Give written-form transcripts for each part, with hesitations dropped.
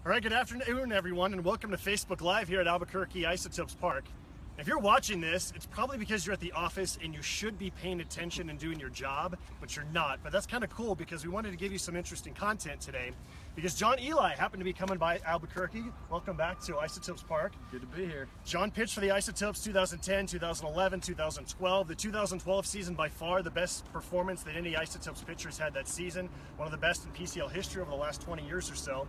All right, good afternoon, everyone, and welcome to Facebook Live here at Albuquerque Isotopes Park. If you're watching this, it's probably because you're at the office and you should be paying attention and doing your job, but you're not. But that's kind of cool because we wanted to give you some interesting content today because John Eli happened to be coming by Albuquerque. Welcome back to Isotopes Park. Good to be here. John pitched for the Isotopes 2010, 2011, 2012. The 2012 season, by far the best performance that any Isotopes pitchers had that season. One of the best in PCL history over the last 20 years or so.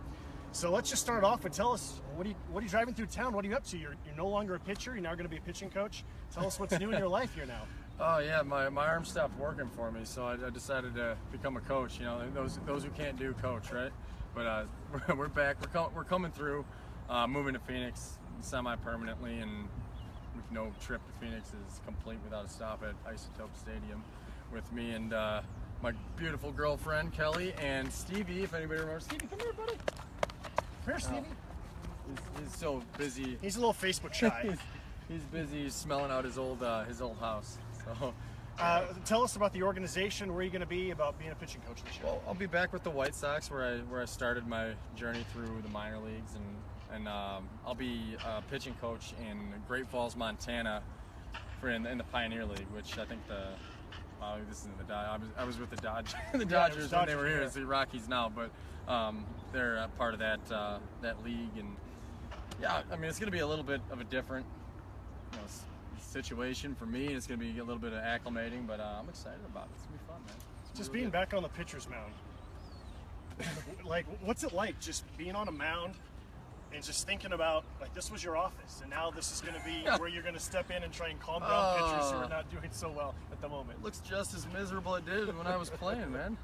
So let's just start off and tell us, what are you driving through town? What are you up to? You're no longer a pitcher. You're now going to be a pitching coach. Tell us what's new in your life here now. Oh yeah, my arm stopped working for me, so I decided to become a coach. You know, those who can't do coach, right? But we're back. We're coming through, moving to Phoenix semi-permanently, and no trip to Phoenix is complete without a stop at Isotope Stadium with me and my beautiful girlfriend Kelly and Stevie. If anybody remembers, Stevie, come here, buddy. Come here, Stevie. He's so busy. He's a little Facebook shy. He's busy smelling out his old house. So, tell us about the organization. Where are you going to be about being a pitching coach this year? Well, I'll be back with the White Sox, where I started my journey through the minor leagues, and I'll be a pitching coach in Great Falls, Montana, in the Pioneer League, which I think this isn't the Dodgers. I was with the Dodgers when they were here. It's the Rockies now, but they're a part of that league, and yeah, I mean it's going to be a little bit of a different situation for me. It's going to be a little bit of acclimating, but I'm excited about it. It's going to be fun, man. Just being back on the pitcher's mound. Like, what's it like just being on a mound and just thinking about, like, this was your office, and now this is going to be where you're going to step in and try and calm down pitchers who are not doing so well at the moment. It looks just as miserable as it did when I was playing, man.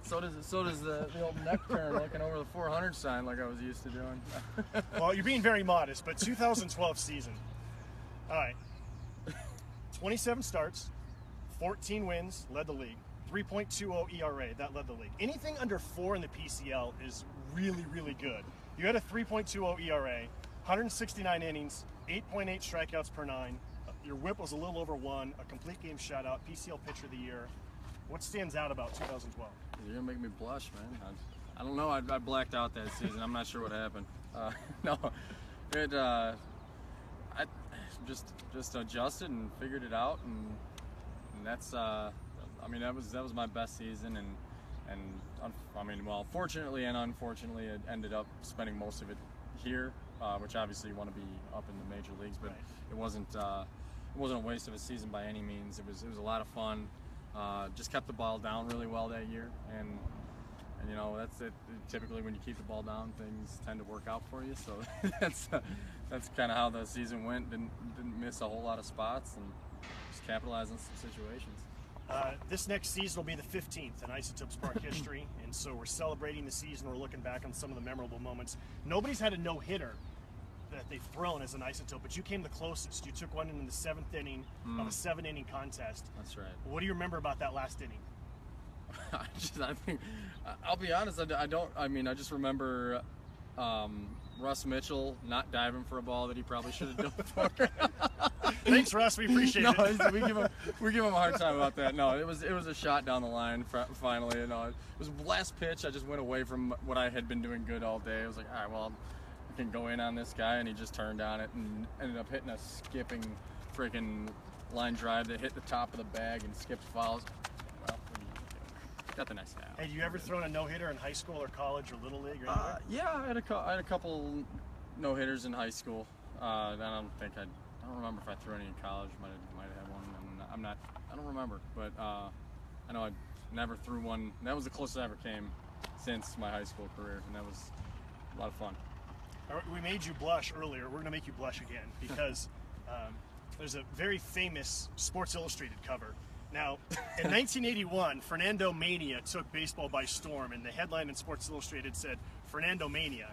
So does the old neck turn looking over the 400 sign like I was used to doing. Well, you're being very modest, but 2012 season. All right. 27 starts, 14 wins, led the league. 3.20 ERA, that led the league. Anything under 4 in the PCL is really, really good. You had a 3.20 ERA, 169 innings, 8.8 strikeouts per 9. Your whip was a little over 1, a complete game shutout, PCL pitcher of the year. What stands out about 2012? You're gonna make me blush, man. I don't know. I blacked out that season. I'm not sure what happened. No, I just adjusted and figured it out, and that's. I mean, that was my best season, and I mean, well, fortunately and unfortunately, it ended up spending most of it here, which obviously you want to be up in the major leagues, but it wasn't a waste of a season by any means. It was a lot of fun. Just kept the ball down really well that year, and you know that's it. Typically, when you keep the ball down, things tend to work out for you. So that's kind of how the season went. Didn't miss a whole lot of spots, and just capitalized on some situations. This next season will be the 15th in Isotopes Park history, and so we're celebrating the season. We're looking back on some of the memorable moments. Nobody's had a no-hitter that they've thrown as an Isotope, but you came the closest. You took one in the 7th inning of a 7-inning contest. That's right. What do you remember about that last inning? I think, I'll be honest, I just remember Russ Mitchell not diving for a ball that he probably should have done for. Thanks, Russ. We appreciate it. we give him a hard time about that. No, it was a shot down the line finally. You know, it was the last pitch. I just went away from what I had been doing good all day. I was like, all right, well, I can go in on this guy, and he just turned on it and ended up hitting a skipping freaking line drive that hit the top of the bag and skipped fouls. Well, got the next guy out. Hey, you ever thrown a no-hitter in high school or college or little league or anywhere? Yeah, I had a couple no-hitters in high school. I don't remember if I threw any in college. Might have had one, and I don't remember. But I know I never threw one. That was the closest I ever came since my high school career, and that was a lot of fun. We made you blush earlier. We're going to make you blush again because there's a very famous Sports Illustrated cover. Now, in 1981, Fernando Mania took baseball by storm, and the headline in Sports Illustrated said, Fernando Mania.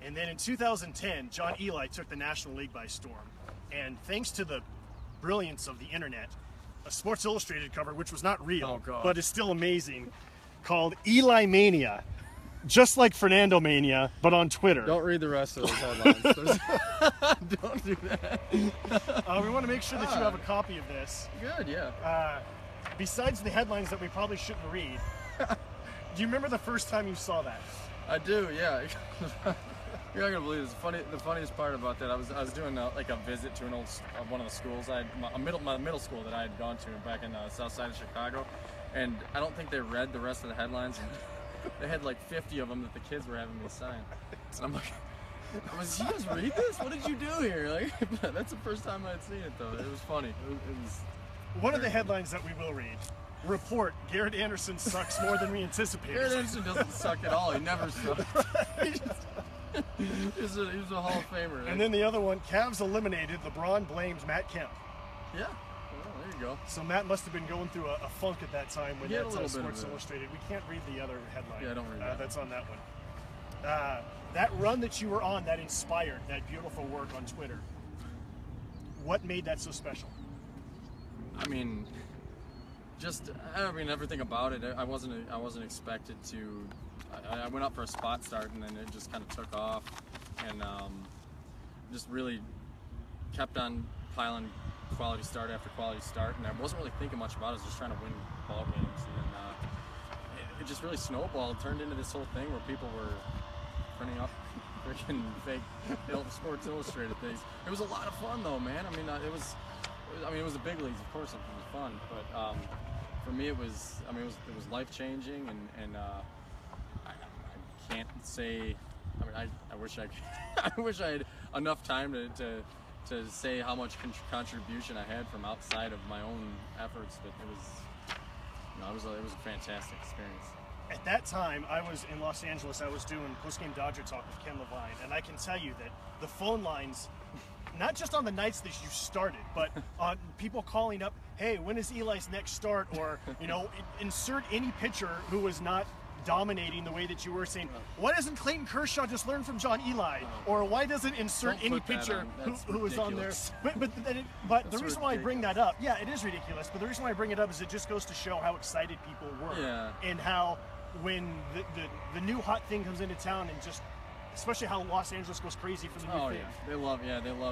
And then in 2010, John Eli took the National League by storm. And thanks to the brilliance of the internet, a Sports Illustrated cover, which was not real, but is still amazing, called Eli Mania. Just like Fernando Mania, but on Twitter. Don't read the rest of those headlines. Don't do that. We want to make sure that you have a copy of this. Good, yeah. Besides the headlines that we probably shouldn't read, do you remember the first time you saw that? I do, yeah. You're not gonna believe this. The funniest part about that, I was doing like a visit to an old one of the schools. My middle school that I had gone to back in the south side of Chicago, and I don't think they read the rest of the headlines. They had like 50 of them that the kids were having me sign, and I'm like, "You guys read this? What did you do here?" Like, that's the first time I'd seen it though. It was funny. It was one of the headlines that we will read. Report: Garrett Anderson sucks more than we anticipated. Garrett Anderson doesn't suck at all. He never sucked. He was a Hall of Famer. And then the other one: Cavs eliminated. LeBron blames Matt Kemp. Yeah. Well, there you go. So Matt must have been going through a funk at that time when that's Sports Illustrated. We can't read the other headline. Yeah, don't read that. That's on that one. That run that you were on that inspired that beautiful work on Twitter. What made that so special? I mean, everything about it. I wasn't expected to. I went up for a spot start, and then it just kind of took off, and just really kept on piling quality start after quality start, and I wasn't really thinking much about it. I was just trying to win ball games, and it just really snowballed, turned into this whole thing where people were printing up freaking fake Sports Illustrated things. It was a lot of fun, though, man. I mean, it was the big leagues, of course. It was fun, but for me, it was life changing, and I can't say. I mean, I wish I wish I had enough time to say how much contribution I had from outside of my own efforts. But it was a fantastic experience. At that time, I was in Los Angeles. I was doing post-game Dodger talk with Ken Levine, and I can tell you that the phone lines, not just on the nights that you started, but on people calling up, hey, when is Eli's next start? Or, insert any pitcher who was not dominating the way that you were, saying, why doesn't Clayton Kershaw just learn from John Eli? Or why doesn't insert any pitcher who was on there? But the reason why I bring that up, yeah, it is ridiculous, but the reason why I bring it up is it just goes to show how excited people were. Yeah. And how when the new hot thing comes into town, and just especially how Los Angeles goes crazy for the new thing. They love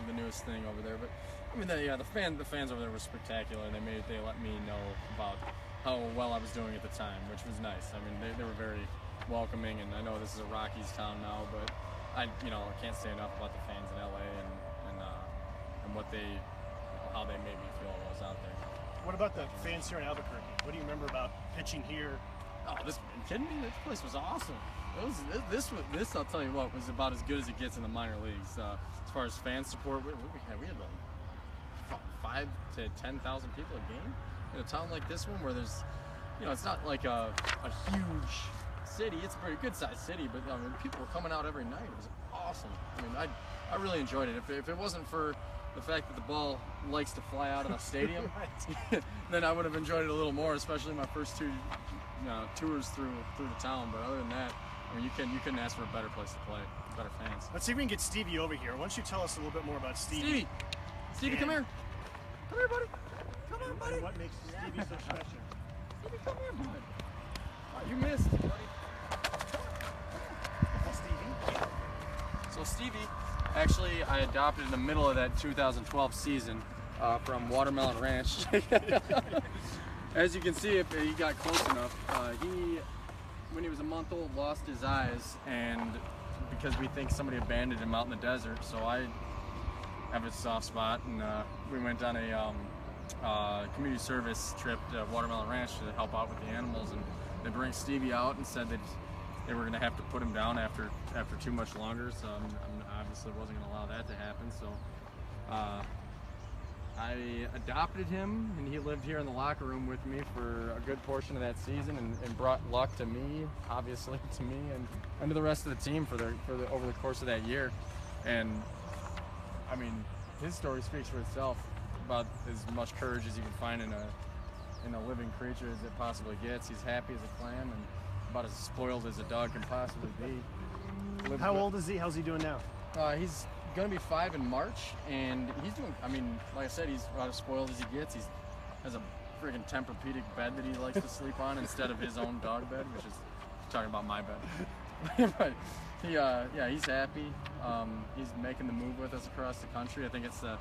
the newest thing over there. But I mean, the fans over there were spectacular, and they let me know about how well I was doing at the time, which was nice. I mean, they were very welcoming, and I know this is a Rockies town now, but I can't say enough about the fans in LA and how they made me feel while I was out there. What about the fans here in Albuquerque? What do you remember about pitching here? Oh, are you kidding me? This place was awesome. This I'll tell you what, was about as good as it gets in the minor leagues. As far as fan support, we had like 5,000 to 10,000 people a game in a town like this one, where there's, it's not like a huge city. It's a pretty good sized city, but people were coming out every night. It was awesome. I mean, I really enjoyed it. If it wasn't for the fact that the ball likes to fly out of the stadium, then I would have enjoyed it a little more, especially my first two tours through the town. But other than that, I mean, you couldn't ask for a better place to play, better fans. Let's see if we can get Stevie over here. Why don't you tell us a little bit more about Stevie? Stevie, come here. Come here, buddy. Come on, buddy. What makes Stevie so special? Stevie, come here, bud. Oh, you missed, buddy. Stevie. So Stevie, actually, I adopted in the middle of that 2012 season from Watermelon Ranch. As you can see, if he got close enough, when he was a month old, lost his eyes, and because we think somebody abandoned him out in the desert, so I have a soft spot, and we went on a community service trip to Watermelon Ranch to help out with the animals, and they bring Stevie out and said that they were going to have to put him down after too much longer, so I obviously wasn't going to allow that to happen. So I adopted him, and he lived here in the locker room with me for a good portion of that season, and brought luck to me, obviously to me, and to the rest of the team over the course of that year. And I mean, his story speaks for itself about as much courage as you can find in a living creature as it possibly gets. He's happy as a clam, and about as spoiled as a dog can possibly be. How old is he? How's he doing now? He's going to be 5 in March, and he's doing, I mean, like I said, he's about as spoiled as he gets. He has a friggin' Tempur-Pedic bed that he likes to sleep on instead of his own dog bed, which is talking about my bed. But he's happy. He's making the move with us across the country. I think it's the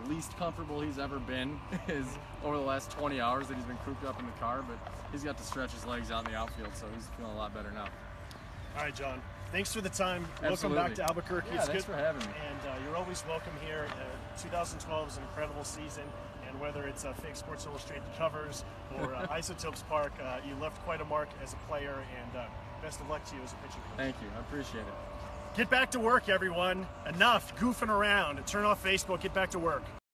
least comfortable he's ever been is over the last 20 hours that he's been cooped up in the car, but he's got to stretch his legs out in the outfield, so he's feeling a lot better now. All right, John. thanks for the time. Absolutely. Welcome back to Albuquerque. Yeah, It's thanks good. for having me. And you're always welcome here. 2012 is an incredible season, and whether it's fake Sports Illustrated covers or Isotopes Park, you left quite a mark as a player, and best of luck to you as a pitching coach. Thank you. I appreciate it. Get back to work, everyone. Enough goofing around, and turn off Facebook. Get back to work.